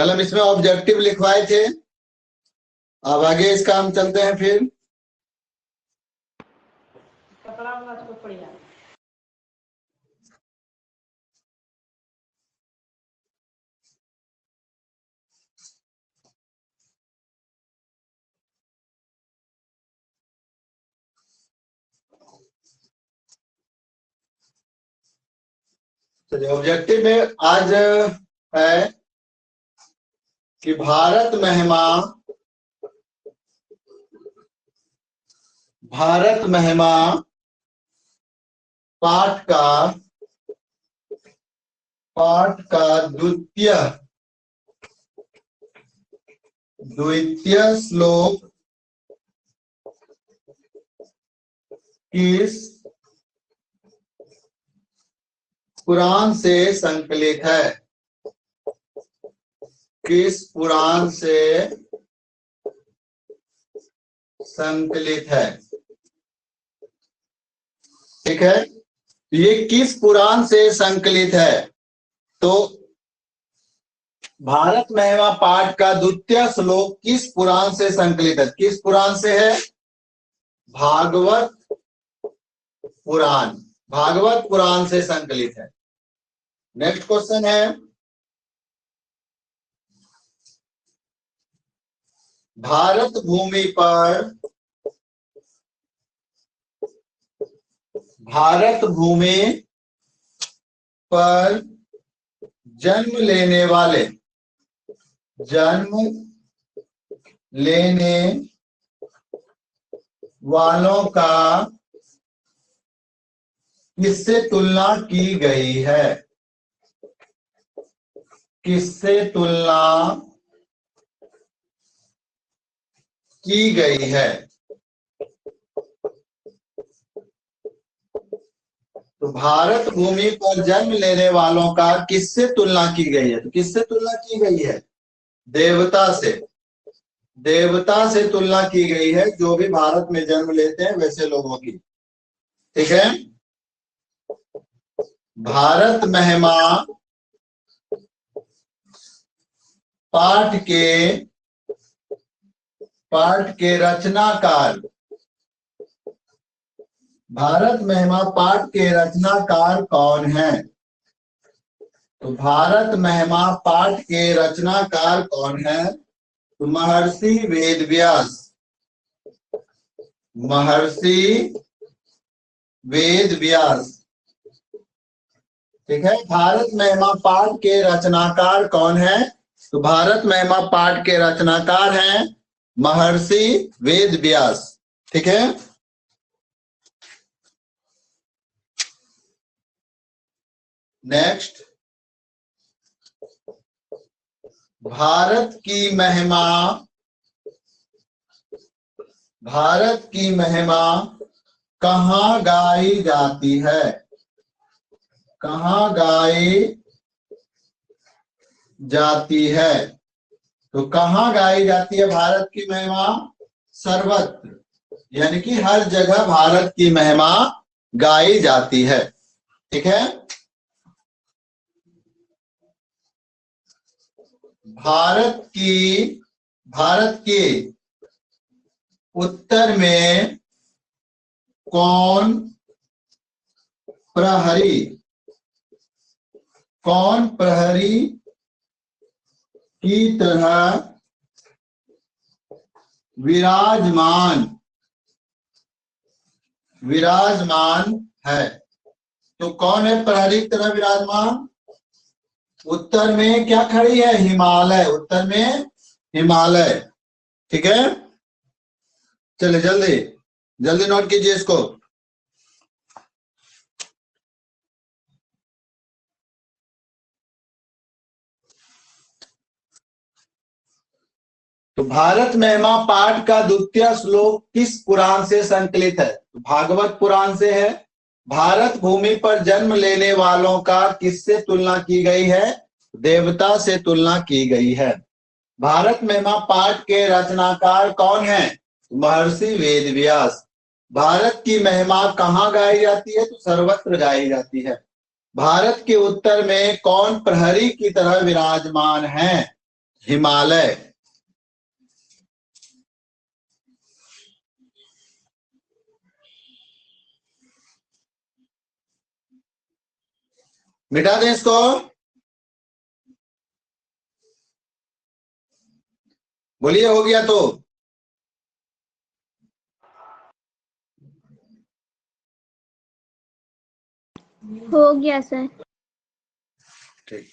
कल हम इसमें ऑब्जेक्टिव लिखवाए थे। अब आगे इसका हम चलते हैं फिर। चलिए ऑब्जेक्टिव में आज है कि भारत महिमा पाठ का द्वितीय श्लोक किस पुराण से संकलित है? किस पुराण से संकलित है? ठीक है, ये किस पुराण से संकलित है? तो भारत महिमा पाठ का द्वितीय श्लोक किस पुराण से संकलित है? किस पुराण से है? भागवत पुराण। भागवत पुराण से संकलित है। नेक्स्ट क्वेश्चन है, भारत भूमि पर जन्म लेने वालों का किससे तुलना की गई है? किससे तुलना की गई है? तो भारत भूमि पर जन्म लेने वालों का किससे तुलना की गई है? तो किससे तुलना की गई है? देवता से। देवता से तुलना की गई है, जो भी भारत में जन्म लेते हैं वैसे लोगों की। ठीक है, भारत महिमा पाठ के रचनाकार, भारत महिमा पाठ के रचनाकार कौन है? तो भारत महिमा पाठ के रचनाकार कौन है? तो महर्षि वेदव्यास। महर्षि वेदव्यास। ठीक है, भारत महिमा पाठ के रचनाकार कौन है? तो भारत महिमा पाठ के रचनाकार हैं महर्षि वेदव्यास। ठीक है, नेक्स्ट, भारत की महिमा कहाँ गाई जाती है? कहाँ गाई जाती है? तो कहाँ गाई जाती है भारत की महिमा? सर्वत्र, यानी कि हर जगह भारत की महिमा गाई जाती है। ठीक है, भारत के उत्तर में कौन प्रहरी की तरह विराजमान है? तो कौन है प्रहरी की तरह विराजमान? उत्तर में क्या खड़ी है? हिमालय। उत्तर में हिमालय। ठीक है, चलिए जल्दी जल्दी नोट कीजिए इसको। तो भारत महिमा पाठ का द्वितीय श्लोक किस पुराण से संकलित है? तो भागवत पुराण से है। भारत भूमि पर जन्म लेने वालों का किससे तुलना की गई है? देवता से तुलना की गई है। भारत महिमा पाठ के रचनाकार कौन है? महर्षि वेदव्यास। भारत की महिमा कहाँ गाई जाती है? तो सर्वत्र गाई जाती है। भारत के उत्तर में कौन प्रहरी की तरह विराजमान है? हिमालय। मिटा दें इसको। बोलिए, हो गया तो? हो गया सर। ठीक।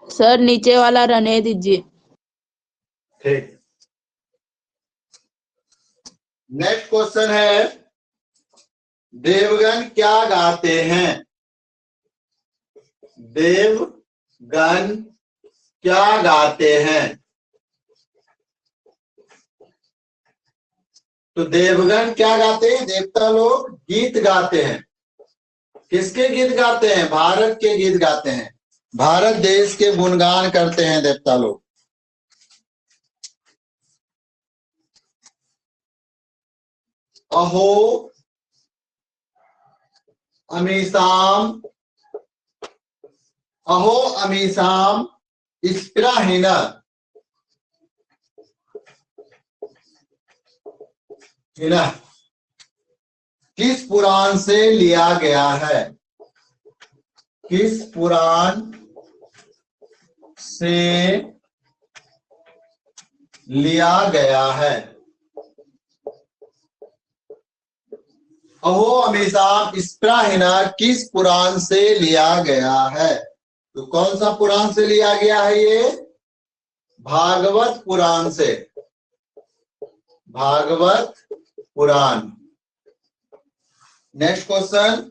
सर नीचे वाला रहने दीजिए। ठीक। नेक्स्ट क्वेश्चन है, देवगण क्या गाते हैं? देवगण क्या गाते हैं? तो देवगण क्या गाते हैं? देवता लोग गीत गाते हैं। किसके गीत गाते हैं? भारत के गीत गाते हैं। भारत देश के गुणगान करते हैं देवता लोग। अहो अमीसाम, अहो अमीसाम स्पृहीन, किस पुराण से लिया गया है? किस पुराण से लिया गया है? अहो हमेशा स्पृहीन किस पुराण से लिया गया है? तो कौन सा पुराण से लिया गया है ये? भागवत पुराण से। भागवत पुराण। नेक्स्ट क्वेश्चन,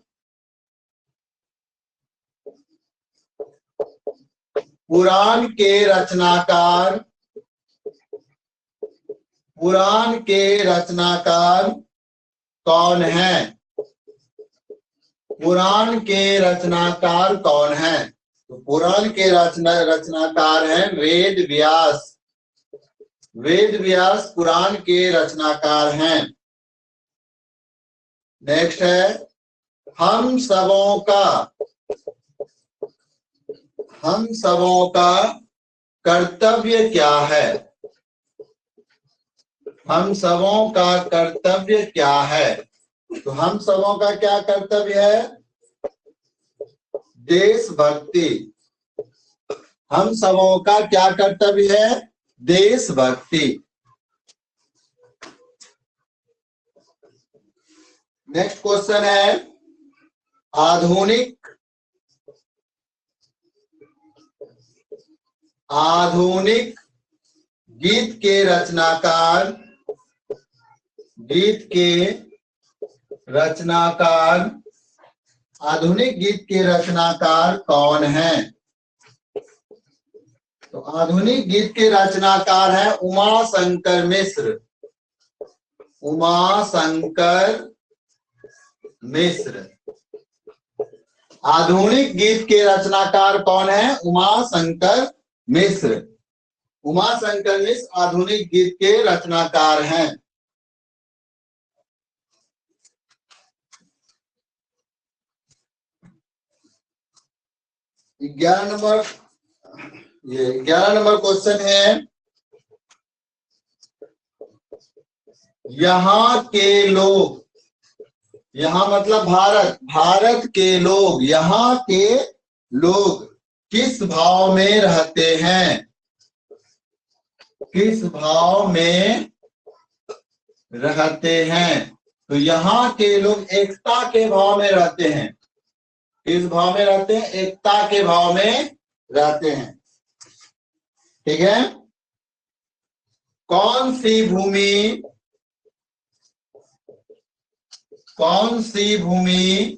पुराण के रचनाकार, पुराण के रचनाकार कौन है? पुराण के रचनाकार कौन है? तो पुराण के रचनाकार हैं वेद व्यास। वेद व्यास पुराण के रचनाकार हैं। नेक्स्ट है, हम सबों का कर्तव्य क्या है? हम सबों का कर्तव्य क्या है? तो हम सबों का क्या कर्तव्य है? देशभक्ति। हम सबों का क्या कर्तव्य है? देशभक्ति। नेक्स्ट क्वेश्चन है, आधुनिक गीत के रचनाकार, गीत के रचनाकार, आधुनिक गीत के रचनाकार कौन है? तो आधुनिक गीत के रचनाकार है उमा शंकर मिश्र। उमा शंकर मिश्र। आधुनिक गीत के रचनाकार कौन है? उमा शंकर मिश्र। उमा शंकर मिश्र आधुनिक गीत के रचनाकार हैं। ग्यारह नंबर क्वेश्चन है, यहाँ के लोग, यहाँ मतलब भारत, भारत के लोग, यहाँ के लोग किस भाव में रहते हैं? किस भाव में रहते हैं? तो यहाँ के लोग एकता के भाव में रहते हैं। किस भाव में रहते हैं? एकता के भाव में रहते हैं। ठीक है। कौन सी भूमि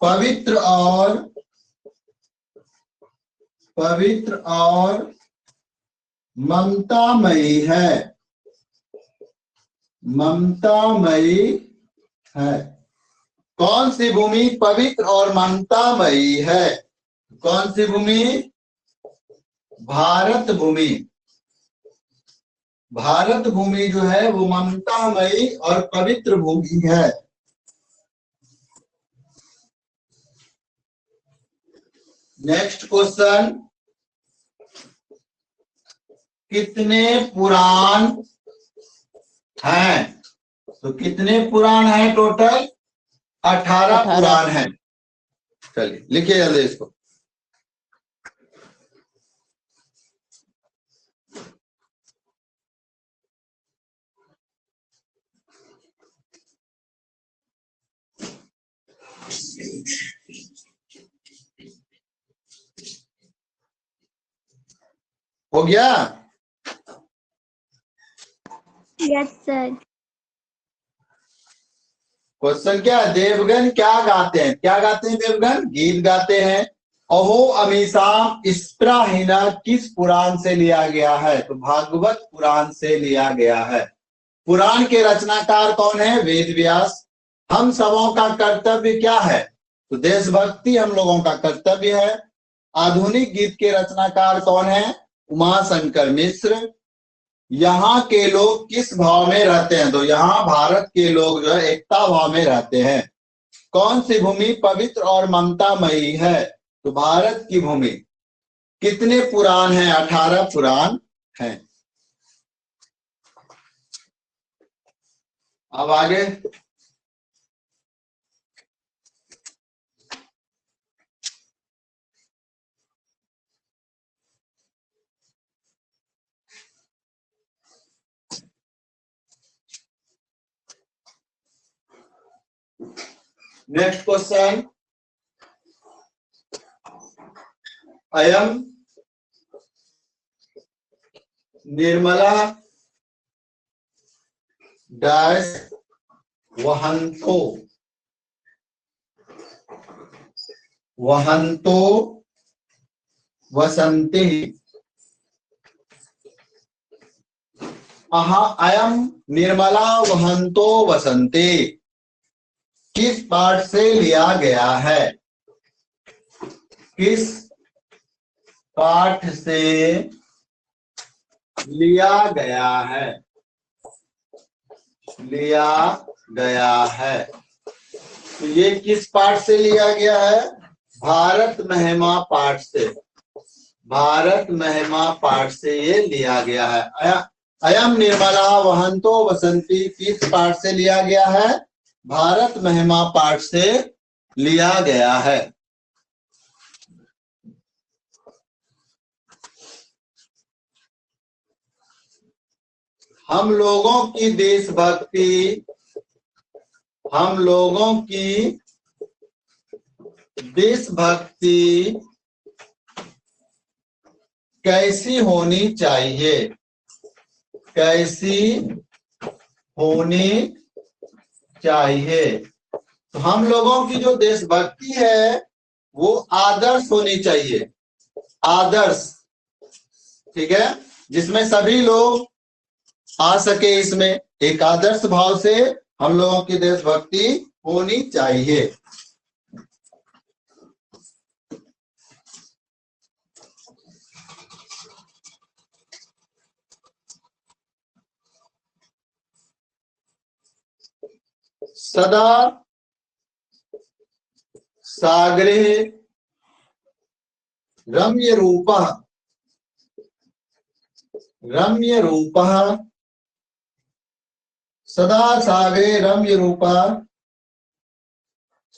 पवित्र और ममतामयी है? ममतामयी है। कौन सी भूमि पवित्र और ममतामयी है? कौन सी भूमि? भारत भूमि। भारत भूमि जो है वो ममतामयी और पवित्र भूमि है। नेक्स्ट क्वेश्चन, कितने पुराण हैं? तो कितने पुराण हैं टोटल? 18 पुराण हैं। चलिए लिखिए जल्दी इसको। हो गया? Yes sir. क्वेश्चन क्या है? देवगन क्या गाते हैं? क्या गाते हैं देवगन? गीत गाते हैं। अहो अमीषा स्प्राहिना किस पुराण से लिया गया है? तो भागवत पुराण से लिया गया है। पुराण के रचनाकार कौन है? वेद व्यास। हम सबों का कर्तव्य क्या है? तो देशभक्ति हम लोगों का कर्तव्य है। आधुनिक गीत के रचनाकार कौन है? उमा शंकर मिश्र। यहाँ के लोग किस भाव में रहते हैं? तो यहाँ भारत के लोग जो है एकता भाव में रहते हैं। कौन सी भूमि पवित्र और ममतामयी है? तो भारत की भूमि। कितने पुराण हैं? 18 पुराण हैं। अब आगे, नेक्स्ट क्वेश्चन, अयम निर्मला डैश वहंतो वहंतो वसंति। अयम निर्मला वहंतो वसंति किस पाठ से लिया गया है? किस पाठ से लिया गया है? लिया गया है। तो ये किस पाठ से लिया गया है? भारत महिमा पाठ से। भारत महिमा पाठ से ये लिया गया है। अयम निर्मला वहंतो वसंती किस पाठ से लिया गया है? भारत महिमा पाठ से लिया गया है। हम लोगों की देशभक्ति, हम लोगों की देशभक्ति कैसी होनी चाहिए? कैसी होनी चाहिए? तो हम लोगों की जो देशभक्ति है वो आदर्श होनी चाहिए। आदर्श, ठीक है, जिसमें सभी लोग आ सके। इसमें एक आदर्श भाव से हम लोगों की देशभक्ति होनी चाहिए। सदा सागरे रम्य रूपः, रम्य रूपः, सदा सागरे रम्य रूपः,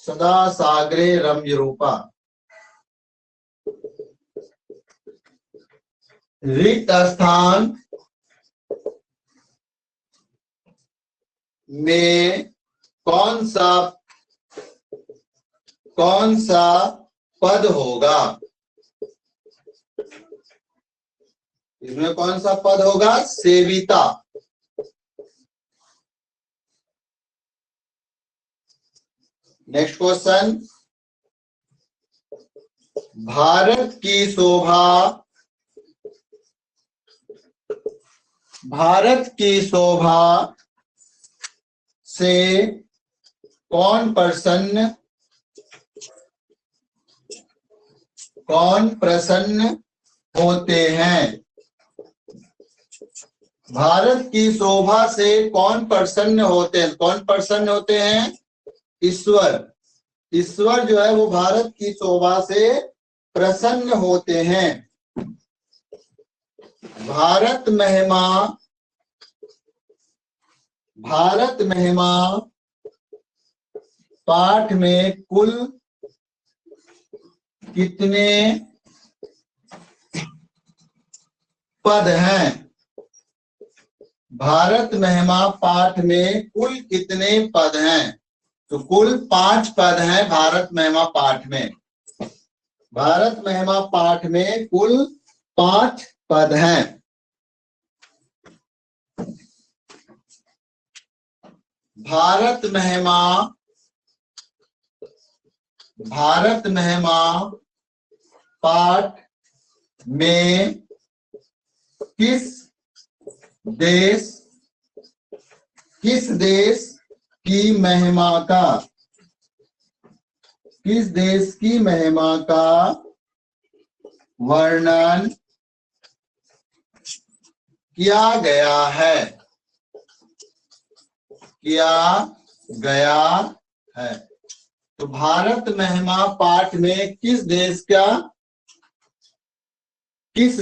सदा सागरे रम्य रूपः। रिक्त स्थान में कौन सा पद होगा? इसमें कौन सा पद होगा? सेविता। नेक्स्ट क्वेश्चन, भारत की शोभा, भारत की शोभा से कौन प्रसन्न होते हैं? भारत की शोभा से कौन प्रसन्न होते हैं? कौन प्रसन्न होते हैं? ईश्वर। ईश्वर जो है वो भारत की शोभा से प्रसन्न होते हैं। भारत महिमा पाठ में कुल कितने पद हैं? भारत महिमा पाठ में कुल कितने पद हैं? तो कुल 5 पद हैं भारत महिमा पाठ में। भारत महिमा पाठ में कुल 5 पद हैं। भारत महिमा पाठ में किस देश की महिमा का वर्णन किया गया है? तो भारत महिमा पाठ में किस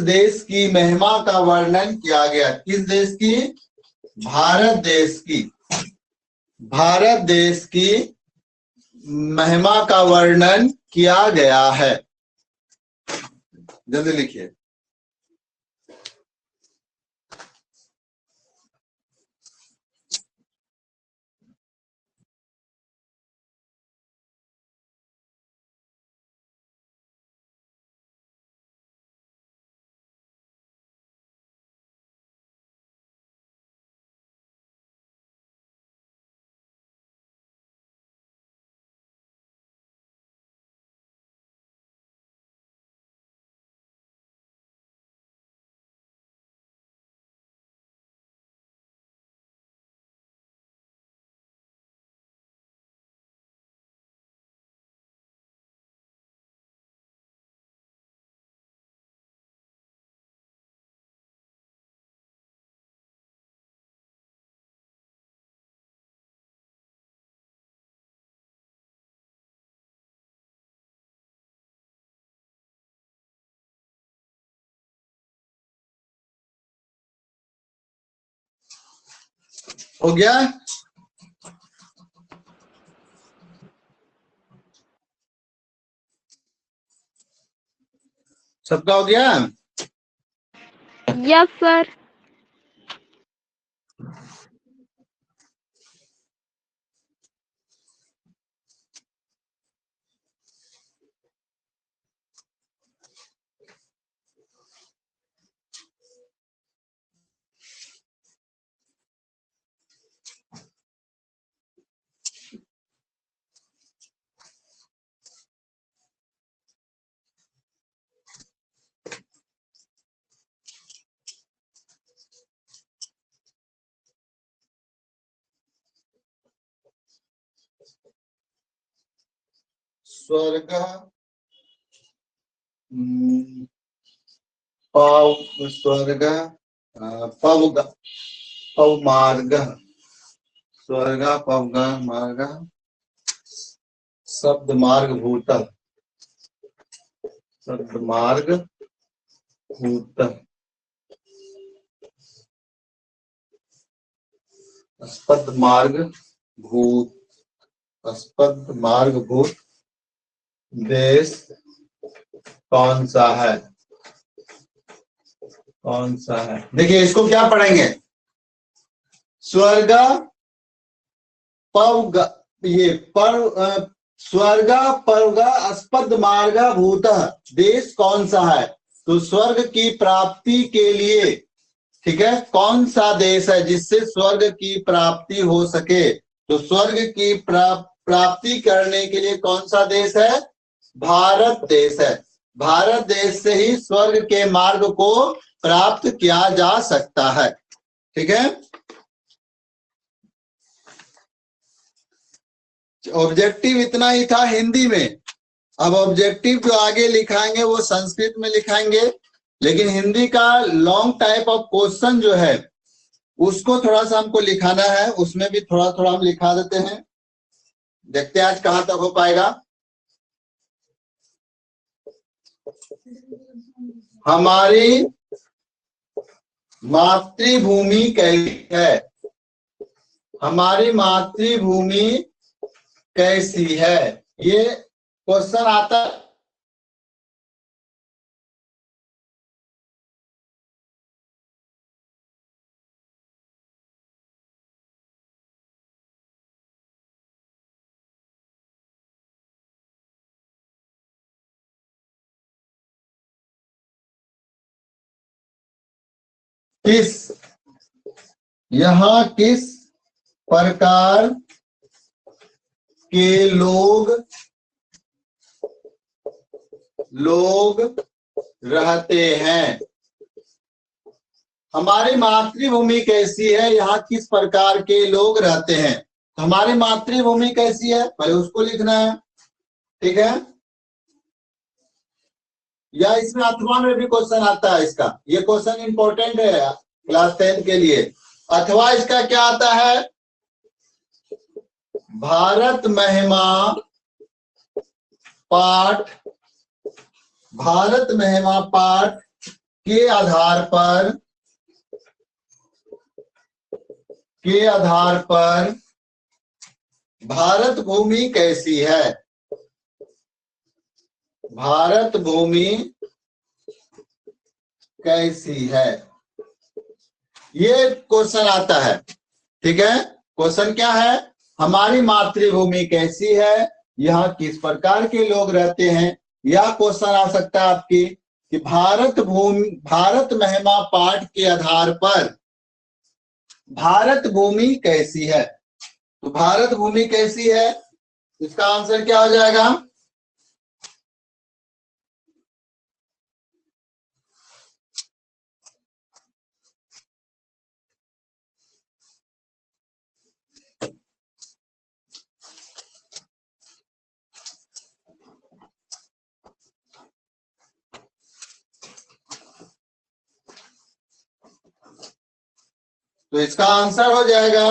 देश की महिमा का वर्णन किया गया? किस देश की? भारत देश की महिमा का वर्णन किया गया है। जल्दी लिखिए। हो गया? सबका हो गया? Yes sir. स्वर्ग पवमार्ग शब्द मार्ग भूतः अस्पद मार्ग भूत देश कौन सा है? देखिए इसको क्या पढ़ेंगे? स्वर्ग पर्वग अस्पद मार्ग भूतः देश कौन सा है? तो स्वर्ग की प्राप्ति के लिए, ठीक है, कौन सा देश है जिससे स्वर्ग की प्राप्ति हो सके? तो स्वर्ग की प्राप्ति करने के लिए कौन सा देश है? भारत देश है। भारत देश से ही स्वर्ग के मार्ग को प्राप्त किया जा सकता है। ठीक है। ऑब्जेक्टिव इतना ही था हिंदी में। अब ऑब्जेक्टिव जो आगे लिखाएंगे वो संस्कृत में लिखाएंगे, लेकिन हिंदी का लॉन्ग टाइप ऑफ क्वेश्चन जो है उसको थोड़ा सा हमको लिखाना है, उसमें भी थोड़ा थोड़ा हम लिखा देते हैं। देखते हैं आज कहां तक हो पाएगा। हमारी मातृभूमि कैसी है? हमारी मातृभूमि कैसी है, ये क्वेश्चन आता है। यहाँ किस प्रकार के लोग रहते हैं? हमारी मातृभूमि कैसी है, यहाँ किस प्रकार के लोग रहते हैं। तो हमारी मातृभूमि कैसी है, पहले उसको लिखना है, ठीक है। या इसमें अथवा में भी क्वेश्चन आता है इसका, ये क्वेश्चन इंपॉर्टेंट है क्लास 10 के लिए। अथवा इसका क्या आता है, भारत महिमा पाठ, भारत महिमा पाठ के आधार पर भारत भूमि कैसी है, भारत भूमि कैसी है, ये क्वेश्चन आता है, ठीक है। क्वेश्चन क्या है, हमारी मातृभूमि कैसी है, यहाँ किस प्रकार के लोग रहते हैं। यह क्वेश्चन आ सकता है आपकी कि भारत महिमा पाठ के आधार पर भारत भूमि कैसी है। तो भारत भूमि कैसी है, इसका आंसर क्या हो जाएगा, तो इसका आंसर हो जाएगा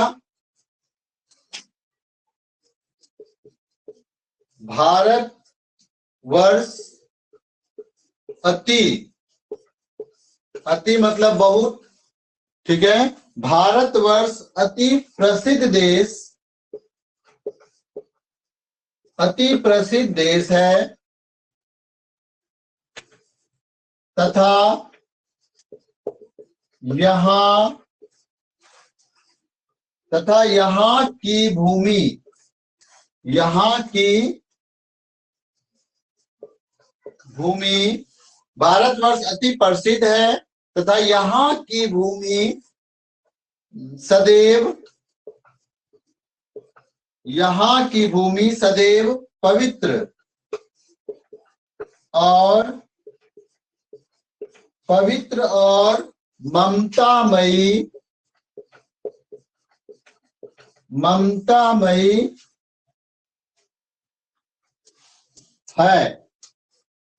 भारत वर्ष अति मतलब बहुत, ठीक है। भारतवर्ष अति प्रसिद्ध देश है तथा यहाँ की भूमि भारतवर्ष अति प्रसिद्ध है तथा यहाँ की भूमि सदैव पवित्र और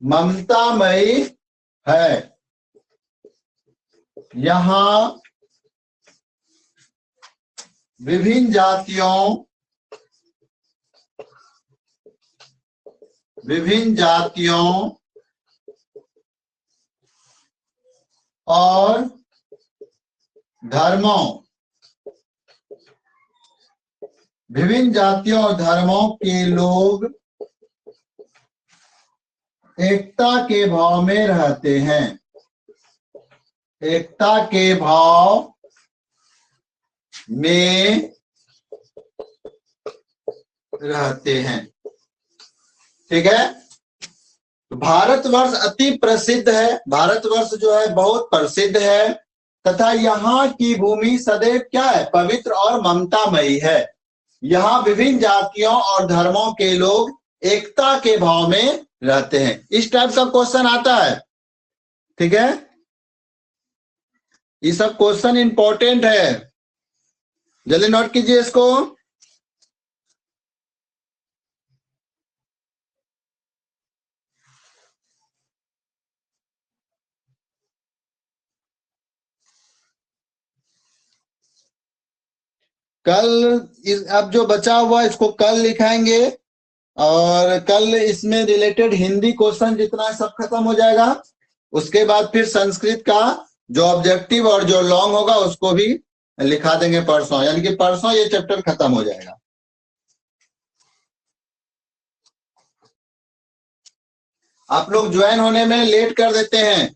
ममतामयी है। यहाँ विभिन्न जातियों और धर्मों के लोग एकता के भाव में रहते हैं, ठीक है। तो भारतवर्ष अति प्रसिद्ध है, भारतवर्ष जो है बहुत प्रसिद्ध है तथा यहाँ की भूमि सदैव क्या है, पवित्र और ममतामयी है। यहाँ विभिन्न जातियों और धर्मों के लोग एकता के भाव में रहते हैं। इस टाइप का क्वेश्चन आता है, ठीक है। ये सब क्वेश्चन इंपॉर्टेंट है, जल्दी नोट कीजिए इसको। अब जो बचा हुआ इसको कल लिखाएंगे, और कल इसमें रिलेटेड हिंदी क्वेश्चन जितना है सब खत्म हो जाएगा। उसके बाद फिर संस्कृत का जो ऑब्जेक्टिव और जो लॉन्ग होगा उसको भी लिखा देंगे परसों, यानी कि परसों ये चैप्टर खत्म हो जाएगा। आप लोग ज्वाइन होने में लेट कर देते हैं,